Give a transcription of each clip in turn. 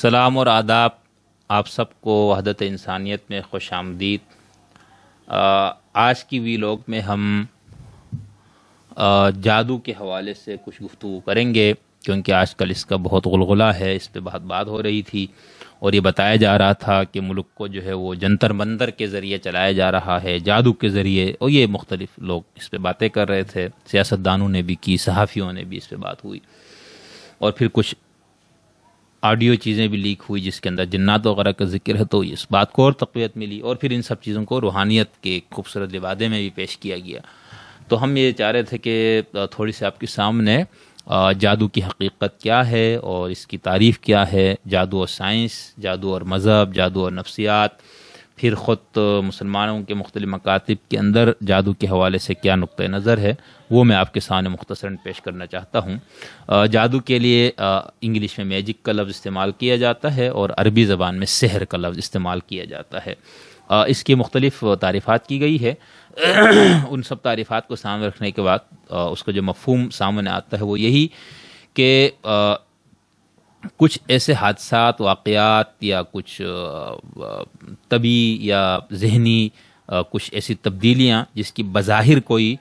سلام اور آداب آپ سب کو وحدت انسانیت میں خوش آمدید۔ آج کی ویلاگ میں ہم جادو کے حوالے سے کچھ گفتگو کریں گے، کیونکہ آج کل اس کا بہت غلغلہ ہے، اس پہ بہت بات ہو رہی تھی اور یہ بتایا جا رہا تھا کہ ملک کو جو ہے وہ جنتر منتر کے ذریعے چلایا جا رہا ہے، جادو کے ذریعے، اور یہ مختلف لوگ اس پہ باتیں کر رہے تھے، سیاستدانوں نے بھی کی، صحافیوں نے بھی اس پہ بات ہوئی، اور پھر کچھ آڈیو چیزیں بھی لیک ہوئی جس کے اندر جنات وغیرہ کا ذکر ہے، تو اس بات کو اور تقویت ملی، اور پھر ان سب چیزوں کو روحانیت کے خوبصورت لبادے میں بھی پیش کیا گیا۔ تو ہم یہ چاہ رہے تھے کہ تھوڑی سی آپ کے سامنے جادو کی حقیقت کیا ہے اور اس کی تعریف کیا ہے، جادو اور سائنس، جادو اور مذہب، جادو اور نفسیات، پھر خود مسلمانوں کے مختلف مکاتب کے اندر جادو کے حوالے سے کیا نقطہ نظر ہے، وہ میں آپ کے سامنے مختصراً پیش کرنا چاہتا ہوں۔ جادو کے لیے انگلش میں میجک کا لفظ استعمال کیا جاتا ہے اور عربی زبان میں سحر کا لفظ استعمال کیا جاتا ہے۔ اس کی مختلف تعریفات کی گئی ہے۔ ان سب تعریفات کو سامنے رکھنے کے بعد اس کا جو مفہوم سامنے آتا ہے وہ یہی کہ کچھ ایسے حادثات، واقعات یا کچھ طبی یا ذہنی کچھ ایسی تبدیلیاں جس کی بظاہر کوئی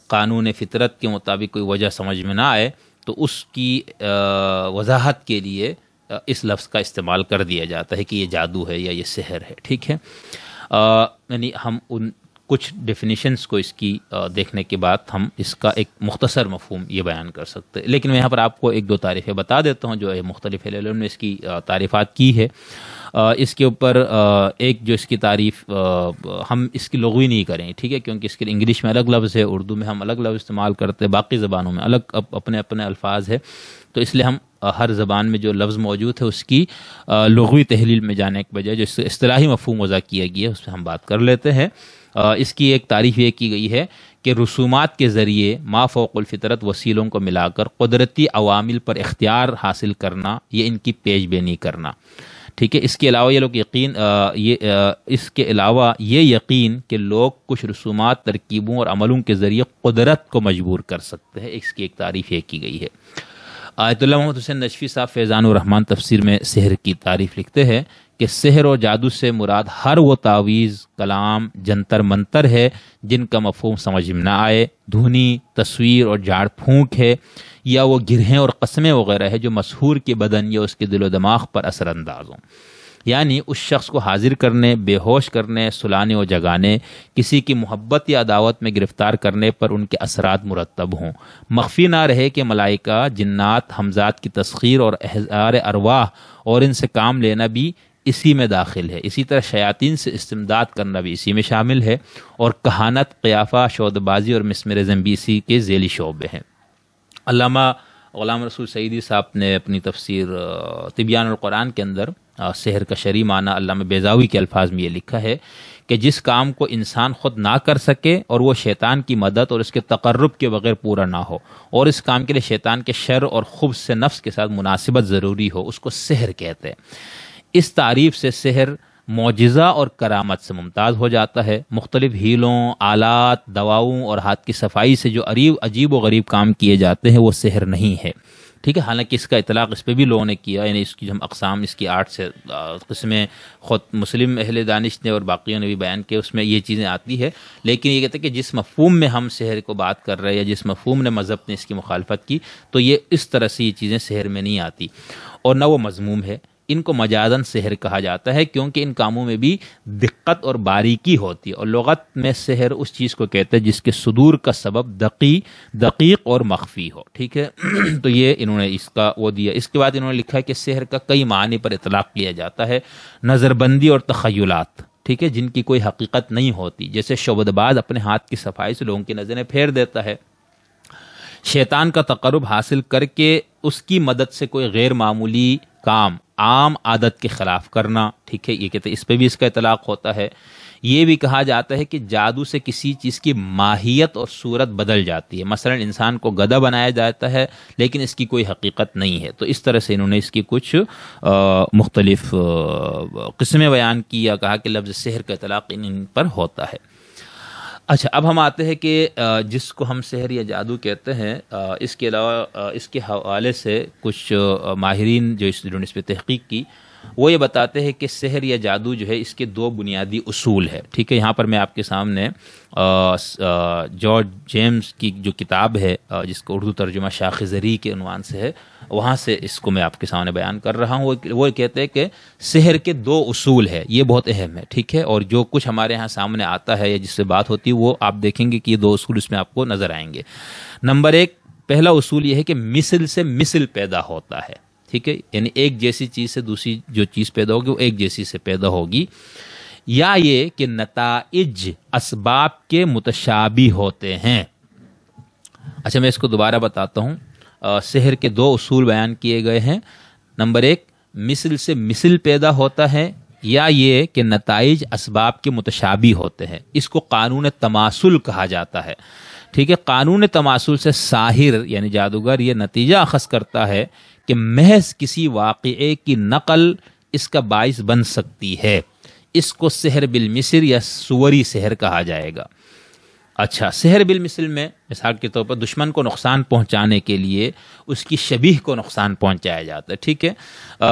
قانون فطرت کے مطابق کوئی وجہ سمجھ میں نہ آئے، تو اس کی وضاحت کے لیے اس لفظ کا استعمال کر دیا جاتا ہے کہ یہ جادو ہے یا یہ سحر ہے، ٹھیک ہے۔ یعنی ہم ان کچھ ڈیفینیشنز کو اس کی دیکھنے کے بعد ہم اس کا ایک مختصر مفہوم یہ بیان کر سکتے ہیں، لیکن میں یہاں پر آپ کو ایک دو تعریفیں بتا دیتا ہوں جو مختلف علوم نے اس کی تعریفات کی ہے۔ اس کے اوپر ایک جو اس کی تعریف ہم اس کی لغوی نہیں کریں، ٹھیک ہے، کیونکہ اس کے انگلش میں الگ لفظ ہے، اردو میں ہم الگ لفظ استعمال کرتے ہیں، باقی زبانوں میں الگ اپنے اپنے الفاظ ہے، تو اس لیے ہم ہر زبان میں جو لفظ موجود ہے اس کی لغوی تحلیل میں جانے کے بجائے جو اصطلاحی مفہوم وضع کیا گیا ہے اس پہ ہم بات کر لیتے ہیں۔ اس کی ایک تعریف یہ کی گئی ہے کہ رسومات کے ذریعے ما فوق الفطرت وسیلوں کو ملا کر قدرتی عوامل پر اختیار حاصل کرنا، یہ ان کی پیش بینی کرنا، ٹھیک ہے۔ اس کے علاوہ یہ لوگ اس کے علاوہ یہ یقین کہ لوگ کچھ رسومات، ترکیبوں اور عملوں کے ذریعے قدرت کو مجبور کر سکتے ہیں، اس کی ایک تعریف یہ کی گئی ہے۔ آیت اللہ محمد حسین نجفی صاحب فیضان الرحمن تفسیر میں سحر کی تعریف لکھتے ہیں کہ سحر اور جادو سے مراد ہر وہ تعویذ، کلام، جنتر منتر ہے جن کا مفہوم سمجھ میں نہ آئے، دھنی، تصویر اور جھاڑ پھونک ہے، یا وہ گرہیں اور قسمیں وغیرہ ہے جو مسحور کے بدن یا اس کے دل و دماغ پر اثر انداز ہوں، یعنی اس شخص کو حاضر کرنے، بے ہوش کرنے، سلانے اور جگانے، کسی کی محبت یا عداوت میں گرفتار کرنے پر ان کے اثرات مرتب ہوں۔ مخفی نہ رہے کہ ملائکہ، جنات، حمزات کی تسخیر اور احضار ارواح اور ان سے کام لینا بھی اسی میں داخل ہے، اسی طرح شیاطین سے استمداد کرنا بھی اسی میں شامل ہے، اور کہانت، قیافہ، شعوذہ بازی اور مسمرزم بھی اسی کے ذیلی شعبے ہیں۔ علامہ غلام رسول سعیدی صاحب نے اپنی تفسیر تبیان القرآن کے اندر سحر کا شرعی معنی علامہ بیضاوی کے الفاظ میں یہ لکھا ہے کہ جس کام کو انسان خود نہ کر سکے اور وہ شیطان کی مدد اور اس کے تقرب کے بغیر پورا نہ ہو، اور اس کام کے لیے شیطان کے شر اور خبث سے نفس کے ساتھ مناسبت ضروری ہو، اس کو سحر کہتے ہیں۔ اس تعریف سے سحر معجزہ اور کرامت سے ممتاز ہو جاتا ہے۔ مختلف ہیلوں، آلات، دواؤں اور ہاتھ کی صفائی سے جو عجیب و غریب کام کیے جاتے ہیں وہ سحر نہیں ہے، ٹھیک ہے۔ حالانکہ اس کا اطلاق اس پہ بھی لوگوں نے کیا، یعنی اس کی ہم اقسام، اس کی 8 سے قسمیں خود مسلم اہل دانش نے اور باقیوں نے بھی بیان کیا، اس میں یہ چیزیں آتی ہے، لیکن یہ کہتے ہیں کہ جس مفہوم میں ہم سحر کو بات کر رہے ہیں یا جس مفہوم نے مذہب نے اس کی مخالفت کی، تو یہ اس طرح سے یہ چیزیں سحر میں نہیں آتی، اور نہ وہ مذموم ہے۔ ان کو مجازاً سحر کہا جاتا ہے کیونکہ ان کاموں میں بھی دقت اور باریکی ہوتی ہے، اور لغت میں سحر اس چیز کو کہتے ہیں جس کے صدور کا سبب دقیق اور مخفی ہو، ٹھیک ہے۔ تو یہ انہوں نے اس کا وہ دیا۔ اس کے بعد انہوں نے لکھا ہے کہ سحر کا کئی معنی پر اطلاق کیا جاتا ہے، نظر بندی اور تخیلات، ٹھیک ہے، جن کی کوئی حقیقت نہیں ہوتی، جیسے شعبدہ باز اپنے ہاتھ کی صفائی سے لوگوں کی نظریں پھیر دیتا ہے، شیطان کا تقرب حاصل کر کے اس کی مدد سے کوئی غیر معمولی کام عام عادت کے خلاف کرنا، ٹھیک ہے، یہ کہتے ہیں اس پہ بھی اس کا اطلاق ہوتا ہے۔ یہ بھی کہا جاتا ہے کہ جادو سے کسی چیز کی ماہیت اور صورت بدل جاتی ہے، مثلا انسان کو گدھا بنایا جاتا ہے لیکن اس کی کوئی حقیقت نہیں ہے، تو اس طرح سے انہوں نے اس کی کچھ مختلف قسمیں بیان کی، یا کہا کہ لفظ سحر کا اطلاق ان پر ہوتا ہے۔ اچھا، اب ہم آتے ہیں کہ جس کو ہم سحر یا جادو کہتے ہیں، اس کے علاوہ اس کے حوالے سے کچھ ماہرین جنہوں نے اس پہ تحقیق کی، وہ یہ بتاتے ہیں کہ سحر یا جادو جو ہے اس کے دو بنیادی اصول ہے. ٹھیک ہے، یہاں پر میں آپ کے سامنے جارج جیمز کی جو کتاب ہے جس کا اردو ترجمہ شاخ زری کے عنوان سے ہے، وہاں سے اس کو میں آپ کے سامنے بیان کر رہا ہوں. وہ کہتے ہیں کہ سحر کے دو اصول ہے، یہ بہت اہم ہے. ٹھیک ہے، اور جو کچھ ہمارے یہاں سامنے آتا ہے یا جس سے بات ہوتی ہے وہ آپ دیکھیں گے کہ یہ دو اصول اس میں آپ کو نظر آئیں گے. نمبر ایک، پہلا اصول یہ ہے کہ مثل سے مثل پیدا ہوتا ہے. ٹھیک ہے، یعنی ایک جیسی چیز سے دوسری جو چیز پیدا ہوگی وہ ایک جیسی سے پیدا ہوگی. یا یہ کہ نتائج اسباب کے متشابہ ہوتے ہیں. اچھا، میں اس کو دوبارہ بتاتا ہوں. سحر کے دو اصول بیان کیے گئے ہیں. نمبر ایک، مثل سے مثل پیدا ہوتا ہے، یا یہ کہ نتائج اسباب کے متشابہ ہوتے ہیں. اس کو قانون تماثل کہا جاتا ہے. ٹھیک ہے، قانون تماثل سے ساحر یعنی جادوگر یہ نتیجہ اخذ کرتا ہے کہ محض کسی واقعے کی نقل اس کا باعث بن سکتی ہے. اس کو سحر بالمثل یا صوری سحر کہا جائے گا. اچھا، سحر بالمثل میں مثال کے طور پر دشمن کو نقصان پہنچانے کے لیے اس کی شبیہ کو نقصان پہنچایا جاتا ہے. ٹھیک ہے،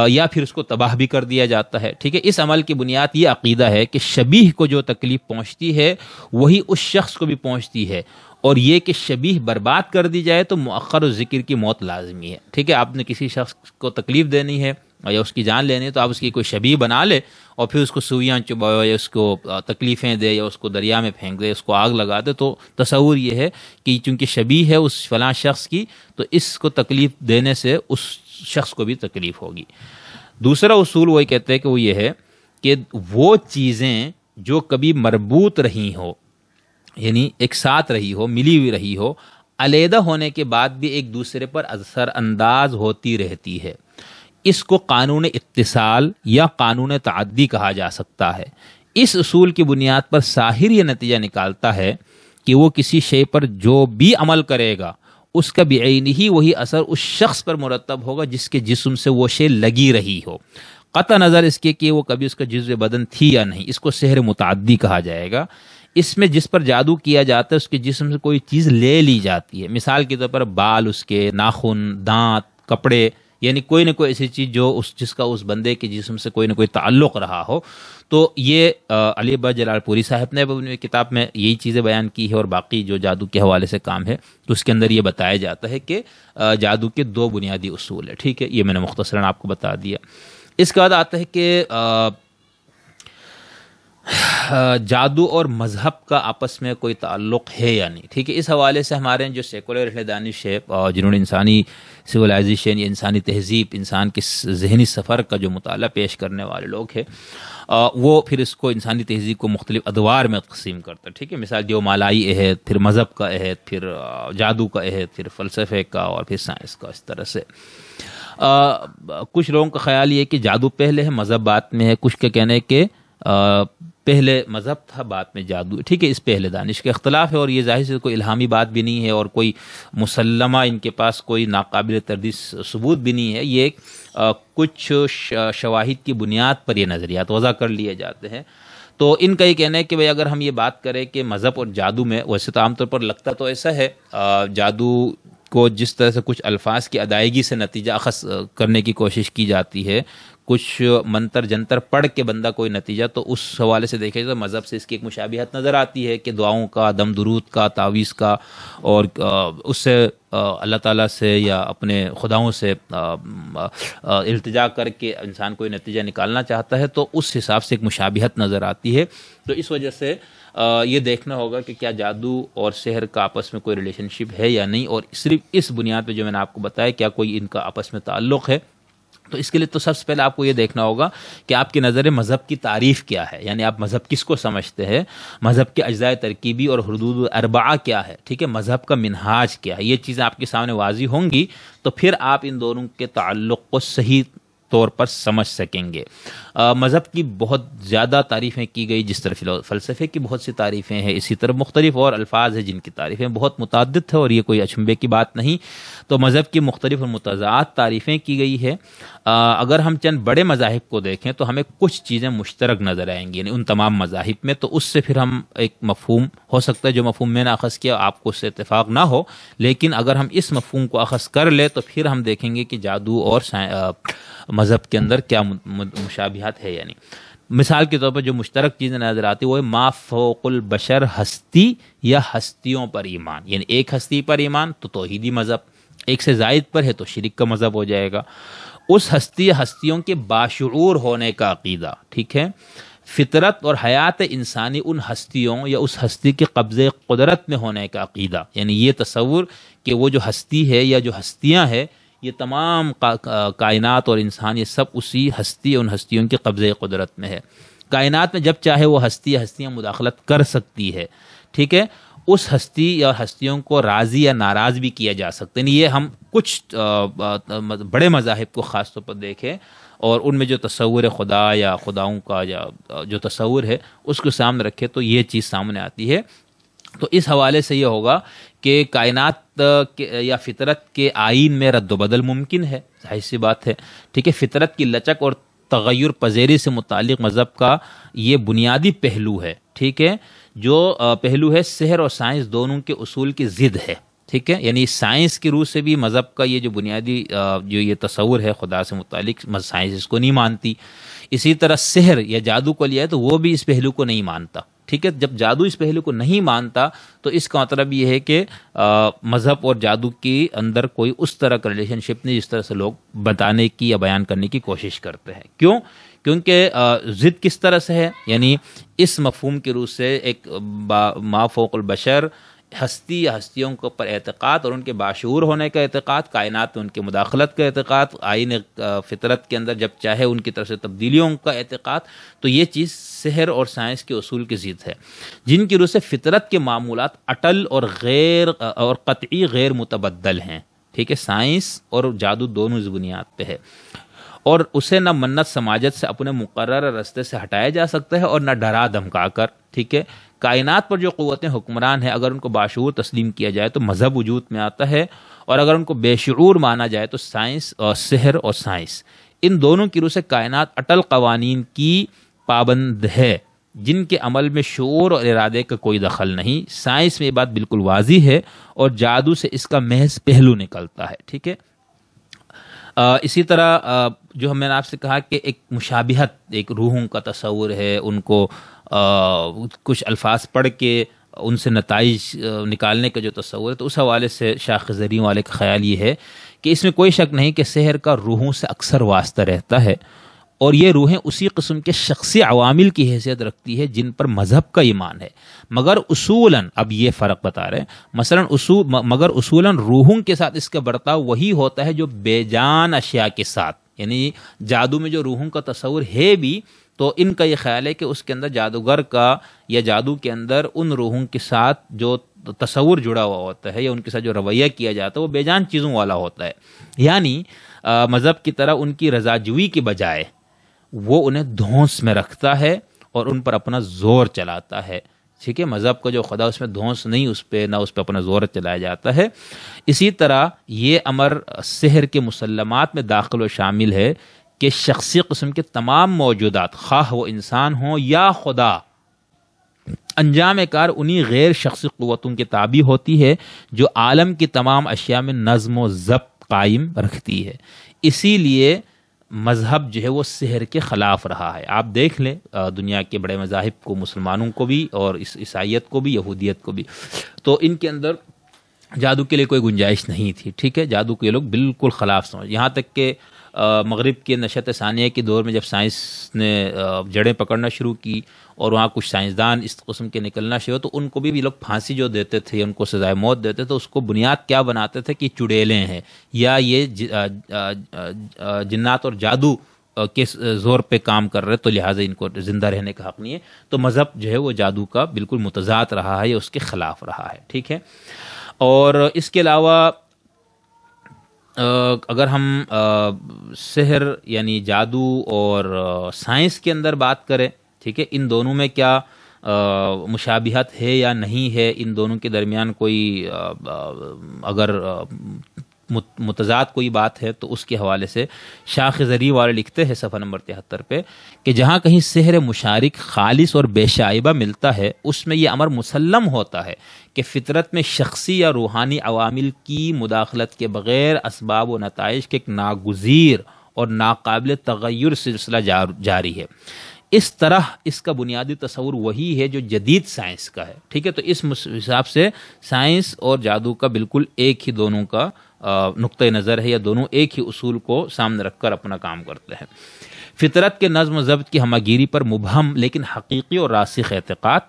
یا پھر اس کو تباہ بھی کر دیا جاتا ہے. ٹھیک ہے، اس عمل کی بنیاد یہ عقیدہ ہے کہ شبیہ کو جو تکلیف پہنچتی ہے وہی اس شخص کو بھی پہنچتی ہے، اور یہ کہ شبیہ برباد کر دی جائے تو مؤخر و ذکر کی موت لازمی ہے. ٹھیک ہے، آپ نے کسی شخص کو تکلیف دینی ہے یا اس کی جان لینی ہے تو آپ اس کی کوئی شبیہ بنا لے اور پھر اس کو سوئیاں چبھائے یا اس کو تکلیفیں دے یا اس کو دریا میں پھینک دے، اس کو آگ لگا دے. تو تصور یہ ہے کہ چونکہ شبیہ ہے اس فلاں شخص کی تو اس کو تکلیف دینے سے اس شخص کو بھی تکلیف ہوگی. دوسرا اصول وہ کہتے ہیں کہ وہ یہ ہے کہ وہ چیزیں جو کبھی مربوط رہی ہو، یعنی ایک ساتھ رہی ہو، ملی ہوئی رہی ہو، علیحدہ ہونے کے بعد بھی ایک دوسرے پر اثر انداز ہوتی رہتی ہے. اس کو قانون اتصال یا قانون تعدی کہا جا سکتا ہے. اس اصول کی بنیاد پر ساحر یہ نتیجہ نکالتا ہے کہ وہ کسی شے پر جو بھی عمل کرے گا اس کا بعینہ وہی اثر اس شخص پر مرتب ہوگا جس کے جسم سے وہ شے لگی رہی ہو، قطع نظر اس کے کہ وہ کبھی اس کا جزو بدن تھی یا نہیں. اس کو سحر متعدی کہا جائے گا. اس میں جس پر جادو کیا جاتا ہے اس کے جسم سے کوئی چیز لے لی جاتی ہے. مثال کے طور پر بال، اس کے ناخن، دانت، کپڑے، یعنی کوئی نہ کوئی ایسی چیز جو جس کا اس بندے کے جسم سے کوئی نہ کوئی تعلق رہا ہو. تو یہ علی بٹ جلال پوری صاحب نے اپنی کتاب میں یہی چیزیں بیان کی ہے، اور باقی جو جادو کے حوالے سے کام ہے تو اس کے اندر یہ بتایا جاتا ہے کہ جادو کے دو بنیادی اصول ہے. ٹھیک ہے، یہ میں نے مختصراً آپ کو بتا دیا. اس کے بعد آتا ہے کہ جادو اور مذہب کا آپس میں کوئی تعلق ہے یا نہیں. ٹھیک ہے، اس حوالے سے ہمارے جو سیکولر اہل دانش ہے جنہوں نے انسانی سویلائزیشن یا انسانی تہذیب، انسان کے ذہنی سفر کا جو مطالعہ پیش کرنے والے لوگ ہیں، وہ پھر اس کو انسانی تہذیب کو مختلف ادوار میں تقسیم کرتا ہے. ٹھیک ہے، مثال جو مالائی عہد، پھر مذہب کا عہد، پھر جادو کا عہد، پھر فلسفے کا، اور پھر سائنس کا. اس طرح سے کچھ لوگوں کا خیال یہ کہ جادو پہلے ہے، مذہب بعد میں ہے. کچھ کا کہنا ہے کہ پہلے مذہب تھا بعد میں جادو. ٹھیک ہے، اس پہ اہل دانش کا اختلاف ہے، اور یہ ظاہر سے کوئی الہامی بات بھی نہیں ہے اور کوئی مسلمہ ان کے پاس کوئی ناقابل تردید ثبوت بھی نہیں ہے. یہ کچھ شواہد کی بنیاد پر یہ نظریات وضع کر لیے جاتے ہیں. تو ان کا یہ کہنا ہے کہ بھائی اگر ہم یہ بات کریں کہ مذہب اور جادو میں، ویسے تو عام طور پر لگتا تو ایسا ہے، جادو کو جس طرح سے کچھ الفاظ کی ادائیگی سے نتیجہ اخذ کرنے کی کوشش کی جاتی ہے، کچھ منتر جنتر پڑھ کے بندہ کوئی نتیجہ، تو اس حوالے سے دیکھیں تو مذہب سے اس کی ایک مشابہت نظر آتی ہے کہ دعاؤں کا، دم درود کا، تعویذ کا، اور اس سے اللہ تعالیٰ سے یا اپنے خداؤں سے التجا کر کے انسان کوئی نتیجہ نکالنا چاہتا ہے، تو اس حساب سے ایک مشابہت نظر آتی ہے. تو اس وجہ سے یہ دیکھنا ہوگا کہ کیا جادو اور سحر کا آپس میں کوئی ریلیشن شپ ہے یا نہیں، اور صرف اس بنیاد پہ جو میں نے آپ کو بتایا کیا کوئی ان کا آپس میں تعلق ہے. تو اس کے لیے تو سب سے پہلے آپ کو یہ دیکھنا ہوگا کہ آپ کی نظر مذہب کی تعریف کیا ہے، یعنی آپ مذہب کس کو سمجھتے ہیں، مذہب کے اجزاء ترکیبی اور حدود اربعہ کیا ہے. ٹھیک ہے، مذہب کا منہاج کیا ہے. یہ چیزیں آپ کے سامنے واضح ہوں گی تو پھر آپ ان دونوں کے تعلق کو صحیح طور پر سمجھ سکیں گے۔ مذہب کی بہت زیادہ تعریفیں کی گئی، جس طرح فلسفے کی بہت سی تعریفیں ہیں، اسی طرح مختلف اور الفاظ ہیں جن کی تعریفیں بہت متعدد ہے، اور یہ کوئی اچنبے کی بات نہیں۔ تو مذہب کی مختلف اور متضاد تعریفیں کی گئی ہے۔ اگر ہم چند بڑے مذاہب کو دیکھیں تو ہمیں کچھ چیزیں مشترک نظر آئیں گی، یعنی ان تمام مذاہب میں، تو اس سے پھر ہم ایک مفہوم ہو سکتا ہے جو مفہوم میں نے اخذ کیا آپ کو اس سے اتفاق نہ ہو، لیکن اگر ہم اس مفہوم کو اخذ کر لیں تو پھر ہم دیکھیں گے کہ جادو اور مذہب کے اندر کیا مشابہت ہے۔ یعنی مثال کے طور پر جو مشترک چیزیں نظر آتی وہ ہے ما فوق البشر، ہستی یا ہستیوں پر ایمان، یعنی ایک ہستی پر ایمان تو توحیدی مذہب، ایک سے زائد پر ہے تو شرک کا مذہب ہو جائے گا۔ اس ہستی یا ہستیوں کے باشعور ہونے کا عقیدہ، ٹھیک ہے، فطرت اور حیات انسانی ان ہستیوں یا اس ہستی کے قبضے قدرت میں ہونے کا عقیدہ، یعنی یہ تصور کہ وہ جو ہستی ہے یا جو ہستیاں ہیں یہ تمام کائنات اور انسان یہ سب اسی ہستی ان ہستیوں کے قبضے قدرت میں ہے۔ کائنات میں جب چاہے وہ ہستی یا ہستیاں مداخلت کر سکتی ہے، ٹھیک ہے، اس ہستی یا ہستیوں کو راضی یا ناراض بھی کیا جا سکتا ہے۔ یہ ہم کچھ بڑے مذاہب کو خاص طور پر دیکھیں اور ان میں جو تصور ہے خدا یا خداؤں کا یا جو تصور ہے اس کو سامنے رکھے تو یہ چیز سامنے آتی ہے۔ تو اس حوالے سے یہ ہوگا کہ کائنات یا فطرت کے آئین میں رد و بدل ممکن ہے، ظاہر سی بات ہے، ٹھیک ہے، فطرت کی لچک اور تغیر پذیری سے متعلق مذہب کا یہ بنیادی پہلو ہے، ٹھیک ہے، جو پہلو ہے سحر اور سائنس دونوں کے اصول کی ضد ہے، ٹھیک ہے، یعنی سائنس کی روح سے بھی مذہب کا یہ جو بنیادی جو یہ تصور ہے خدا سے متعلق، سائنس اس کو نہیں مانتی۔ اسی طرح سحر یا جادو کو لیا ہے تو وہ بھی اس پہلو کو نہیں مانتا، ٹھیک ہے، جب جادو اس پہلو کو نہیں مانتا تو اس کا مطلب یہ ہے کہ مذہب اور جادو کے اندر کوئی اس طرح کا ریلیشن شپ نہیں جس طرح سے لوگ بتانے کی یا بیان کرنے کی کوشش کرتے ہیں۔ کیوں؟ کیونکہ ضد کس طرح سے ہے، یعنی اس مفہوم کی روح سے ایک ما فوق البشر، ہستی یا ہستیوں کے اوپر اعتقاد اور ان کے باشعور ہونے کا اعتقاد، کائنات میں ان کے مداخلت کا اعتقاد، آئین فطرت کے اندر جب چاہے ان کی طرف سے تبدیلیوں کا اعتقاد، تو یہ چیز سحر اور سائنس کے اصول کی ضد ہے، جن کی روح سے فطرت کے معمولات اٹل اور قطعی غیر متبدل ہیں، ٹھیک ہے، سائنس اور جادو دونوں اس بنیاد پہ ہے، اور اسے نہ منت سماجت سے اپنے مقررہ رستے سے ہٹایا جا سکتا ہے اور نہ ڈرا دھمکا کر، ٹھیک ہے، کائنات پر جو قوتیں حکمران ہیں اگر ان کو باشعور تسلیم کیا جائے تو مذہب وجود میں آتا ہے، اور اگر ان کو بے شعور مانا جائے تو سائنس اور سحر اور سائنس ان دونوں کی روح سے کائنات اٹل قوانین کی پابند ہے جن کے عمل میں شعور اور ارادے کا کوئی دخل نہیں۔ سائنس میں یہ بات بالکل واضح ہے اور جادو سے اس کا محض پہلو نکلتا ہے، ٹھیک ہے۔ اسی طرح جو میں نے آپ سے کہا کہ ایک مشابہت، ایک روحوں کا تصور ہے، ان کو کچھ الفاظ پڑھ کے ان سے نتائج نکالنے کا جو تصور ہے، تو اس حوالے سے شاہ خضری والے کا خیال یہ ہے کہ اس میں کوئی شک نہیں کہ سحر کا روحوں سے اکثر واسطہ رہتا ہے، اور یہ روحیں اسی قسم کے شخصی عوامل کی حیثیت رکھتی ہے جن پر مذہب کا ایمان ہے، مگر اصولاً، اب یہ فرق بتا رہے ہیں، مگر اصولاً روحوں کے ساتھ اس کا برتاؤ وہی ہوتا ہے جو بے جان اشیاء کے ساتھ، یعنی جادو میں جو روحوں کا تصور ہے بھی تو ان کا یہ خیال ہے کہ اس کے اندر جادوگر کا یا جادو کے اندر ان روحوں کے ساتھ جو تصور جڑا ہوا ہوتا ہے یا ان کے ساتھ جو رویہ کیا جاتا ہے وہ بے جان چیزوں والا ہوتا ہے، یعنی مذہب کی طرح ان کی رضا جوئی کی بجائے وہ انہیں دھونس میں رکھتا ہے اور ان پر اپنا زور چلاتا ہے، ٹھیک ہے، مذہب کا جو خدا اس میں دھونس نہیں، اس پہ نہ اس پہ اپنا زور چلایا جاتا ہے۔ اسی طرح یہ امر سحر کے مسلمات میں داخل و شامل ہے کہ شخصی قسم کے تمام موجودات، خواہ وہ انسان ہوں یا خدا، انجام کار انہی غیر شخصی قوتوں کے تابع ہوتی ہے جو عالم کی تمام اشیاء میں نظم و ضبط قائم رکھتی ہے۔ اسی لیے مذہب جو ہے وہ سحر کے خلاف رہا ہے۔ آپ دیکھ لیں دنیا کے بڑے مذاہب کو، مسلمانوں کو بھی اور عیسائیت کو بھی، یہودیت کو بھی، تو ان کے اندر جادو کے لیے کوئی گنجائش نہیں تھی، ٹھیک ہے، جادو کے لوگ بالکل خلاف سمجھ، یہاں تک کہ مغرب کے نشأت ثانیہ کے دور میں جب سائنس نے جڑیں پکڑنا شروع کی اور وہاں کچھ سائنسدان اس قسم کے نکلنا شروع تو ان کو بھی لوگ پھانسی جو دیتے تھے، ان کو سزائے موت دیتے تھے، اس کو بنیاد کیا بناتے تھے کہ چڑیلیں ہیں یا یہ جنات اور جادو کے زور پہ کام کر رہے تو لہٰذا ان کو زندہ رہنے کا حق نہیں ہے۔ تو مذہب جو ہے وہ جادو کا بالکل متضاد رہا ہے یا اس کے خلاف رہا ہے، ٹھیک ہے۔ اور اس کے علاوہ اگر ہم سحر یعنی جادو اور سائنس کے اندر بات کریں، ٹھیک ہے، ان دونوں میں کیا مشابہت ہے یا نہیں ہے، ان دونوں کے درمیان کوئی اگر متضاد کوئی بات ہے تو اس کے حوالے سے شاہ خضری والے لکھتے ہیں صفحہ نمبر 73 پہ کہ جہاں کہیں سحر مشارک خالص اور بے شائبہ ملتا ہے اس میں یہ امر مسلم ہوتا ہے کہ فطرت میں شخصی یا روحانی عوامل کی مداخلت کے بغیر اسباب و نتائج کے ایک ناگزیر اور ناقابل تغیر سلسلہ جاری ہے۔ اس طرح اس کا بنیادی تصور وہی ہے جو جدید سائنس کا ہے، ٹھیک ہے۔ تو اس حساب سے سائنس اور جادو کا بالکل ایک ہی دونوں کا نقطۂ نظر ہے، یا دونوں ایک ہی اصول کو سامنے رکھ کر اپنا کام کرتے ہیں۔ فطرت کے نظم و ضبط کی ہمہ گیری پر مبہم لیکن حقیقی اور راسخ اعتقاد،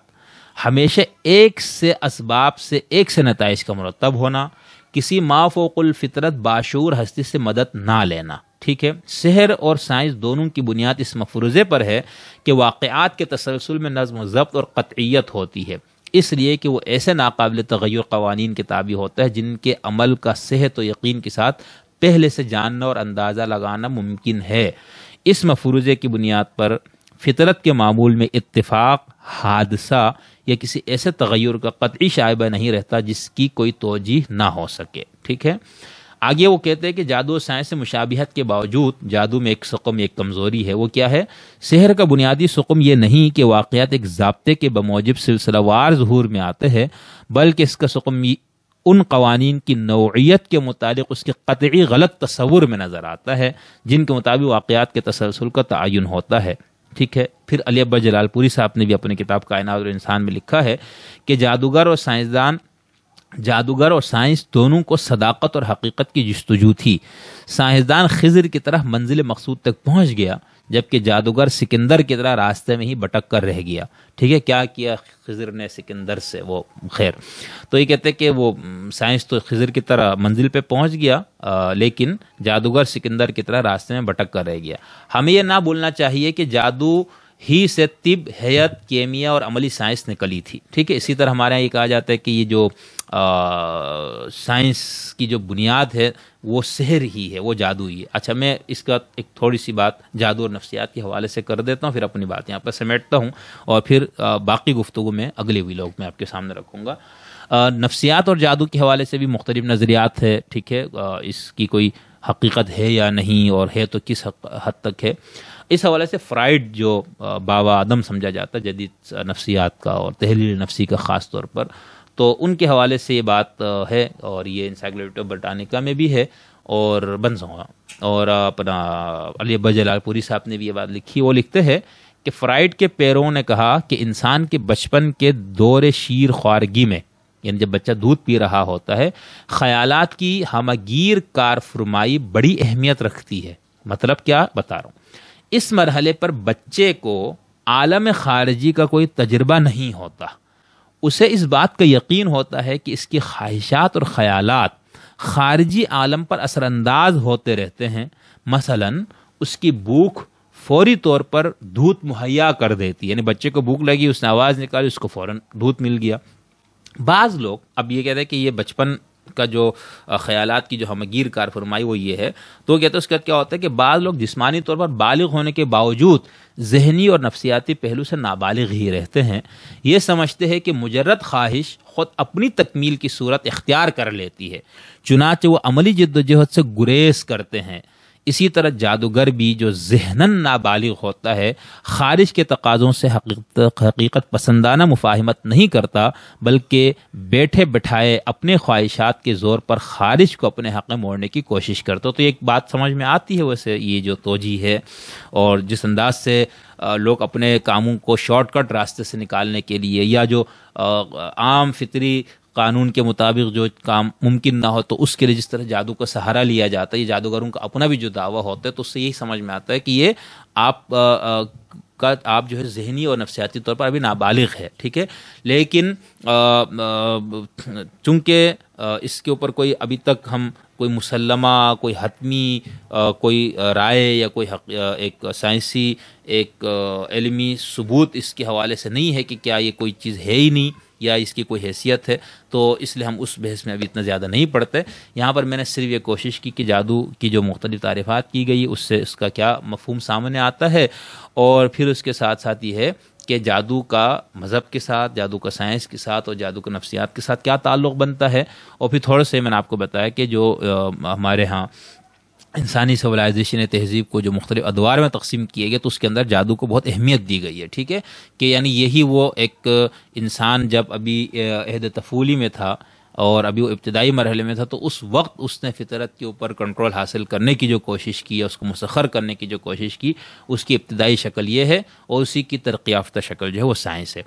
ہمیشہ ایک سے اسباب سے ایک سے نتائج کا مرتب ہونا، کسی ما فوق الفطرت باشعور ہستی سے مدد نہ لینا، ٹھیک ہے۔ سحر اور سائنس دونوں کی بنیاد اس مفروضے پر ہے کہ واقعات کے تسلسل میں نظم و ضبط اور قطعیت ہوتی ہے، اس لیے کہ وہ ایسے ناقابل تغیر قوانین کے تابع ہوتا ہے جن کے عمل کا صحت و یقین کے ساتھ پہلے سے جاننا اور اندازہ لگانا ممکن ہے۔ اس مفروضے کی بنیاد پر فطرت کے معمول میں اتفاق، حادثہ یا کسی ایسے تغیر کا قطعی شائبہ نہیں رہتا جس کی کوئی توجیہ نہ ہو سکے، ٹھیک ہے۔ آگے وہ کہتے ہیں کہ جادو و سائنس سے مشابہت کے باوجود جادو میں ایک سقم، ایک کمزوری ہے۔ وہ کیا ہے؟ سحر کا بنیادی سقم یہ نہیں کہ واقعات ایک ضابطے کے بموجب سلسلہ وار ظہور میں آتے ہیں، بلکہ اس کا سقم ان قوانین کی نوعیت کے متعلق اس کے قطعی غلط تصور میں نظر آتا ہے جن کے مطابق واقعات کے تسلسل کا تعین ہوتا ہے، ٹھیک ہے۔ پھر علی اکبر جلال پوری صاحب نے بھی اپنی کتاب کائنات اور انسان میں لکھا ہے کہ جادوگر اور سائنس دونوں کو صداقت اور حقیقت کی جستجو تھی۔ سائنسدان خضر کی طرح منزل مقصود تک پہنچ گیا، جبکہ جادوگر سکندر کی طرح راستے میں ہی بھٹک کر رہ گیا، ٹھیک ہے۔ کیا کیا خضر نے سکندر سے؟ وہ خیر، تو یہ کہتے ہیں کہ وہ سائنس تو خضر کی طرح منزل پہ پہنچ گیا، لیکن جادوگر سکندر کی طرح راستے میں بھٹک کر رہ گیا۔ ہمیں یہ نہ بھولنا چاہیے کہ جادو ہی سے طب، حیات، کیمیا اور عملی سائنس نکلی تھی، ٹھیک ہے۔ اسی طرح ہمارے یہاں یہ کہا جاتا ہے کہ یہ جو سائنس کی جو بنیاد ہے وہ سحر ہی ہے، وہ جادو ہی ہے۔ اچھا، میں اس کا ایک تھوڑی سی بات جادو اور نفسیات کے حوالے سے کر دیتا ہوں، پھر اپنی بات یہاں پر سمیٹتا ہوں، اور پھر باقی گفتگو میں اگلے ویلاگ میں آپ کے سامنے رکھوں گا۔ نفسیات اور جادو کے حوالے سے بھی مختلف نظریات ہے، ٹھیک ہے۔ اس کی کوئی حقیقت ہے یا نہیں، اور ہے تو کس حد تک ہے۔ اس حوالے سے فرائڈ جو بابا آدم سمجھا جاتا ہے جدید نفسیات کا اور تحلیل نفسی کا خاص طور پر، تو ان کے حوالے سے یہ بات ہے، اور یہ انسائکلوپیڈیا برٹانیکا میں بھی ہے اور بنزوگا، اور اپنا علی اکبر جلال پوری صاحب نے بھی یہ بات لکھی۔ وہ لکھتے ہیں کہ فرائڈ کے پیروں نے کہا کہ انسان کے بچپن کے دور شیر خوارگی میں، یعنی جب بچہ دودھ پی رہا ہوتا ہے، خیالات کی ہمگیر کارفرمائی بڑی اہمیت رکھتی ہے۔ مطلب کیا بتا رہا ہوں، اس مرحلے پر بچے کو عالم خارجی کا کوئی تجربہ نہیں ہوتا، اسے اس بات کا یقین ہوتا ہے کہ اس کی خواہشات اور خیالات خارجی عالم پر اثر انداز ہوتے رہتے ہیں۔ مثلا اس کی بھوک فوری طور پر دودھ مہیا کر دیتی، یعنی بچے کو بھوک لگی، اس نے آواز نکالی، اس کو فوراً دودھ مل گیا۔ بعض لوگ اب یہ کہتے ہیں کہ یہ بچپن کا جو خیالات کی جو ہمگیر کارفرمائی وہ یہ ہے، تو وہ کہتے ہیں اس کا کیا ہوتا ہے کہ بعض لوگ جسمانی طور پر بالغ ہونے کے باوجود ذہنی اور نفسیاتی پہلو سے نابالغ ہی رہتے ہیں، یہ سمجھتے ہیں کہ مجرد خواہش خود اپنی تکمیل کی صورت اختیار کر لیتی ہے، چنانچہ وہ عملی جدوجہد سے گریز کرتے ہیں۔ اسی طرح جادوگر بھی جو ذہناً نابالغ ہوتا ہے، خارج کے تقاضوں سے حقیقت پسندانہ مفاہمت نہیں کرتا، بلکہ بیٹھے بٹھائے اپنے خواہشات کے زور پر خارج کو اپنے حق میں موڑنے کی کوشش کرتا۔ تو ایک بات سمجھ میں آتی ہے ویسے یہ جو توجیہ ہے، اور جس انداز سے لوگ اپنے کاموں کو شارٹ کٹ راستے سے نکالنے کے لیے، یا جو عام فطری قانون کے مطابق جو کام ممکن نہ ہو تو اس کے لیے جس طرح جادو کا سہارا لیا جاتا ہے، یہ جادوگروں کا اپنا بھی جو دعویٰ ہوتا ہے، تو اس سے یہی سمجھ میں آتا ہے کہ یہ آپ جو ہے ذہنی اور نفسیاتی طور پر ابھی نابالغ ہے، ٹھیک ہے۔ لیکن چونکہ اس کے اوپر کوئی ابھی تک ہم کوئی مسلمہ، کوئی حتمی کوئی رائے یا کوئی ایک سائنسی ایک علمی ثبوت اس کے حوالے سے نہیں ہے کہ کیا یہ کوئی چیز ہے ہی نہیں یا اس کی کوئی حیثیت ہے، تو اس لیے ہم اس بحث میں ابھی اتنا زیادہ نہیں پڑھتے. یہاں پر میں نے صرف یہ کوشش کی کہ جادو کی جو مختلف تعریفات کی گئی اس سے اس کا کیا مفہوم سامنے آتا ہے، اور پھر اس کے ساتھ ساتھ یہ ہے کہ جادو کا مذہب کے ساتھ، جادو کا سائنس کے ساتھ اور جادو کا نفسیات کے ساتھ کیا تعلق بنتا ہے. اور پھر تھوڑے سے میں نے آپ کو بتایا کہ جو ہمارے ہاں انسانی سولائزیشن تہذیب کو جو مختلف ادوار میں تقسیم کیے گئے تو اس کے اندر جادو کو بہت اہمیت دی گئی ہے. ٹھیک ہے، کہ یعنی یہی وہ ایک انسان جب ابھی عہد طفولی میں تھا اور ابھی وہ ابتدائی مرحلے میں تھا، تو اس وقت اس نے فطرت کے اوپر کنٹرول حاصل کرنے کی جو کوشش کی ہے، اس کو مسخر کرنے کی جو کوشش کی، اس کی ابتدائی شکل یہ ہے، اور اسی کی ترقی یافتہ شکل جو ہے وہ سائنس ہے.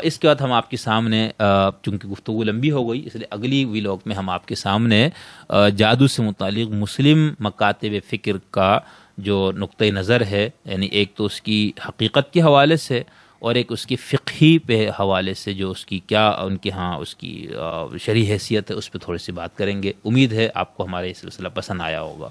اس کے بعد ہم آپ کے سامنے، چونکہ گفتگو لمبی ہو گئی اس لیے اگلی ویلاگ میں ہم آپ کے سامنے جادو سے متعلق مسلم مکاتب فکر کا جو نقطۂ نظر ہے، یعنی ایک تو اس کی حقیقت کے حوالے سے اور ایک اس کی فقہی پہ حوالے سے جو اس کی کیا ان کے ہاں اس کی شرعی حیثیت ہے، اس پہ تھوڑی سی بات کریں گے. امید ہے آپ کو ہمارا یہ سلسلہ پسند آیا ہوگا.